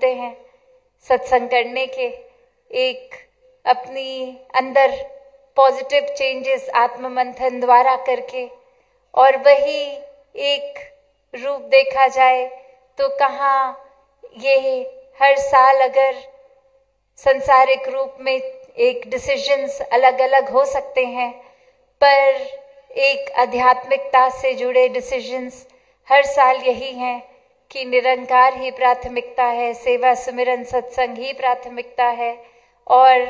मिलते हैं सत्संग करने के, एक अपनी अंदर पॉजिटिव चेंजेस आत्म मंथन द्वारा करके, और वही एक रूप देखा जाए तो कहाँ ये हर साल अगर संसारिक रूप में एक डिसीजंस अलग अलग हो सकते हैं, पर एक आध्यात्मिकता से जुड़े डिसीजंस हर साल यही हैं कि निरंकार ही प्राथमिकता है, सेवा सुमिरन सत्संग ही प्राथमिकता है। और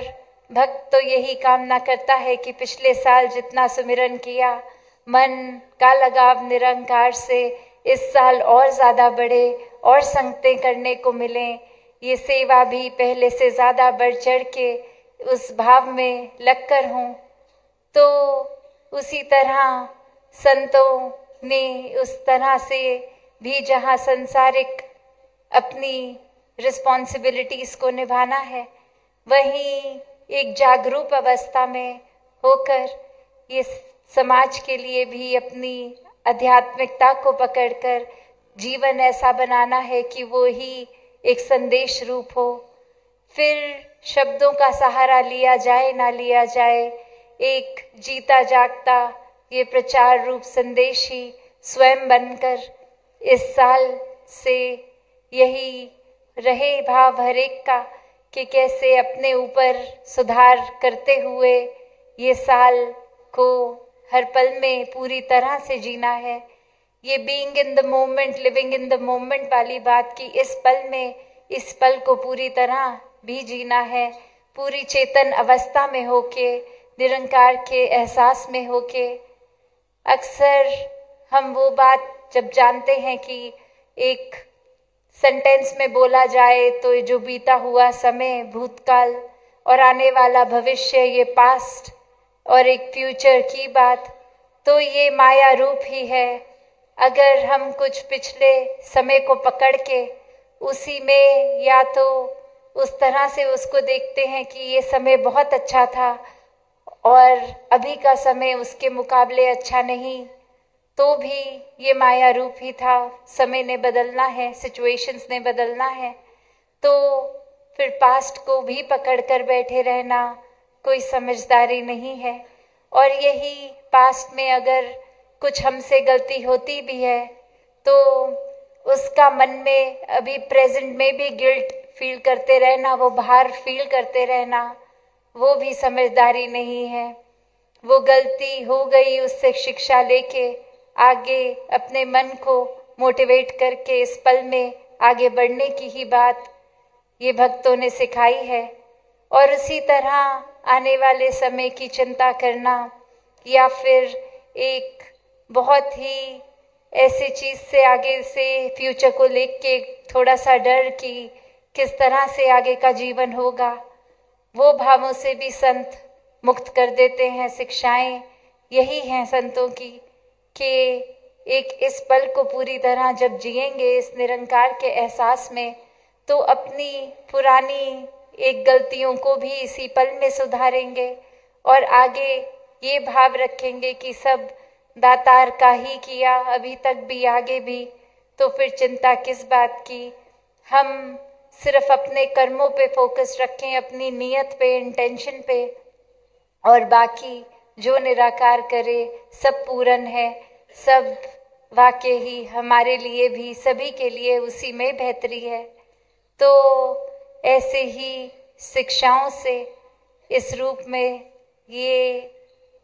भक्त तो यही कामना करता है कि पिछले साल जितना सुमिरन किया, मन का लगाव निरंकार से इस साल और ज़्यादा बढ़े और संगतें करने को मिलें, ये सेवा भी पहले से ज़्यादा बढ़ चढ़ के उस भाव में लगकर हूँ। तो उसी तरह संतों ने उस तरह से भी जहाँ संसारिक अपनी रिस्पॉन्सिबिलिटीज़ को निभाना है, वहीं एक जागरूक अवस्था में होकर ये समाज के लिए भी अपनी आध्यात्मिकता को पकड़कर जीवन ऐसा बनाना है कि वो ही एक संदेश रूप हो। फिर शब्दों का सहारा लिया जाए ना लिया जाए, एक जीता जागता ये प्रचार रूप संदेश ही स्वयं बनकर इस साल से यही रहे भाव हर एक का कि कैसे अपने ऊपर सुधार करते हुए ये साल को हर पल में पूरी तरह से जीना है। ये being in the moment, living in the moment वाली बात की इस पल में इस पल को पूरी तरह भी जीना है, पूरी चेतन अवस्था में होके, निरंकार के एहसास में होके। अक्सर हम वो बात जब जानते हैं कि एक सेंटेंस में बोला जाए तो जो बीता हुआ समय भूतकाल और आने वाला भविष्य, ये पास्ट और एक फ्यूचर की बात, तो ये माया रूप ही है। अगर हम कुछ पिछले समय को पकड़ के उसी में या तो उस तरह से उसको देखते हैं कि ये समय बहुत अच्छा था और अभी का समय उसके मुकाबले अच्छा नहीं, तो भी ये माया रूप ही था। समय ने बदलना है, सिचुएशंस ने बदलना है, तो फिर पास्ट को भी पकड़ कर बैठे रहना कोई समझदारी नहीं है। और यही पास्ट में अगर कुछ हमसे गलती होती भी है तो उसका मन में अभी प्रेजेंट में भी गिल्ट फील करते रहना, वो भार फील करते रहना, वो भी समझदारी नहीं है। वो गलती हो गई, उससे शिक्षा लेके आगे अपने मन को मोटिवेट करके इस पल में आगे बढ़ने की ही बात ये भक्तों ने सिखाई है। और उसी तरह आने वाले समय की चिंता करना या फिर एक बहुत ही ऐसी चीज़ से आगे से फ्यूचर को लेके थोड़ा सा डर कि किस तरह से आगे का जीवन होगा, वो भावों से भी संत मुक्त कर देते हैं। शिक्षाएं यही हैं संतों की कि एक इस पल को पूरी तरह जब जिएंगे इस निरंकार के एहसास में, तो अपनी पुरानी एक गलतियों को भी इसी पल में सुधारेंगे और आगे ये भाव रखेंगे कि सब दातार का ही किया अभी तक भी आगे भी, तो फिर चिंता किस बात की। हम सिर्फ अपने कर्मों पे फोकस रखें, अपनी नीयत पे, इंटेंशन पे, और बाकी जो निराकार करे सब पूर्ण है, सब वाकई ही हमारे लिए भी सभी के लिए उसी में बेहतरी है। तो ऐसे ही शिक्षाओं से इस रूप में ये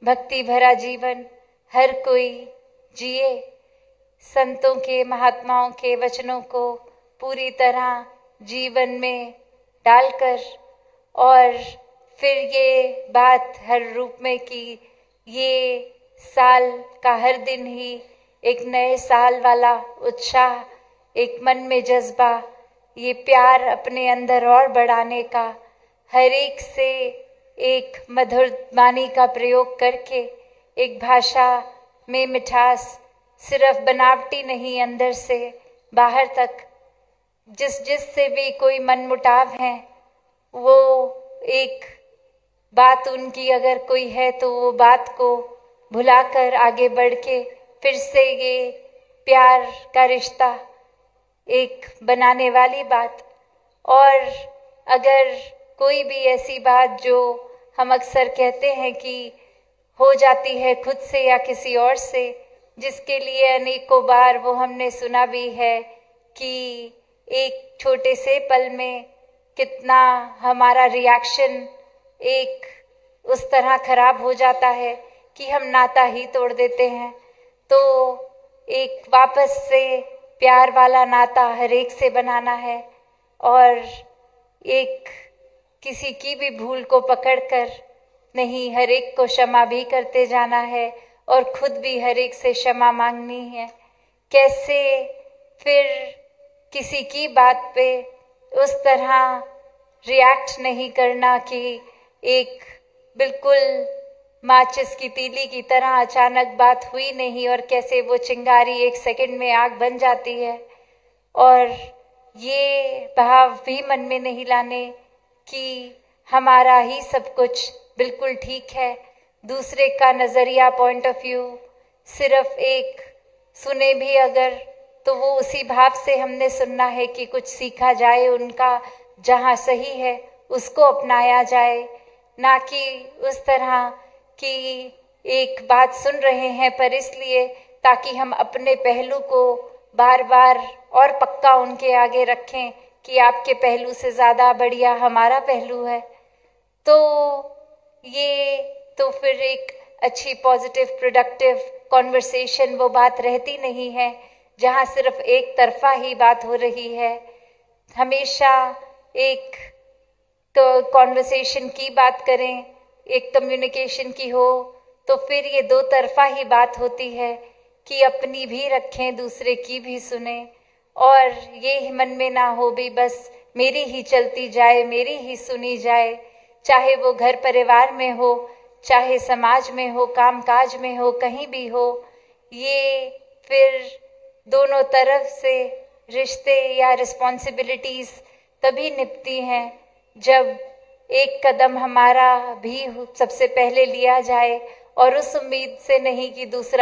भक्ति भरा जीवन हर कोई जिए, संतों के महात्माओं के वचनों को पूरी तरह जीवन में डालकर, और फिर ये बात हर रूप में कि ये साल का हर दिन ही एक नए साल वाला उत्साह, एक मन में जज्बा, ये प्यार अपने अंदर और बढ़ाने का, हर एक से एक मधुर वाणी का प्रयोग करके एक भाषा में मिठास सिर्फ बनावटी नहीं, अंदर से बाहर तक जिस से भी कोई मनमुटाव है, वो एक बात उनकी अगर कोई है तो वो बात को भुलाकर आगे बढ़ के फिर से ये प्यार का रिश्ता एक बनाने वाली बात, और अगर कोई भी ऐसी बात जो हम अक्सर कहते हैं कि हो जाती है खुद से या किसी और से, जिसके लिए अनेकों बार वो हमने सुना भी है कि एक छोटे से पल में कितना हमारा रिएक्शन एक उस तरह खराब हो जाता है कि हम नाता ही तोड़ देते हैं। तो एक वापस से प्यार वाला नाता हर एक से बनाना है और एक किसी की भी भूल को पकड़कर नहीं, हर एक को क्षमा भी करते जाना है और खुद भी हर एक से क्षमा मांगनी है। कैसे फिर किसी की बात पे उस तरह रिएक्ट नहीं करना कि एक बिल्कुल माचिस की तीली की तरह अचानक बात हुई नहीं और कैसे वो चिंगारी 1 सेकंड में आग बन जाती है। और ये भाव भी मन में नहीं लाने कि हमारा ही सब कुछ बिल्कुल ठीक है, दूसरे का नज़रिया पॉइंट ऑफ व्यू सिर्फ एक सुने भी अगर तो वो उसी भाव से हमने सुनना है कि कुछ सीखा जाए उनका, जहाँ सही है उसको अपनाया जाए, ना कि उस तरह कि एक बात सुन रहे हैं पर इसलिए ताकि हम अपने पहलू को बार बार और पक्का उनके आगे रखें कि आपके पहलू से ज़्यादा बढ़िया हमारा पहलू है। तो ये तो फिर एक अच्छी पॉजिटिव प्रोडक्टिव कॉन्वर्सेशन वो बात रहती नहीं है जहाँ सिर्फ एक तरफा ही बात हो रही है। हमेशा एक कॉन्वर्सेशन की बात करें, एक कम्युनिकेशन की हो तो फिर ये 2 तरफा ही बात होती है कि अपनी भी रखें दूसरे की भी सुने और ये मन में ना हो भी बस मेरी ही चलती जाए, मेरी ही सुनी जाए, चाहे वो घर परिवार में हो, चाहे समाज में हो, कामकाज में हो, कहीं भी हो। ये फिर दोनों तरफ से रिश्ते या रिस्पॉन्सिबिलिटीज़ तभी निपती हैं जब एक कदम हमारा भी सबसे पहले लिया जाए और उस उम्मीद से नहीं कि दूसरा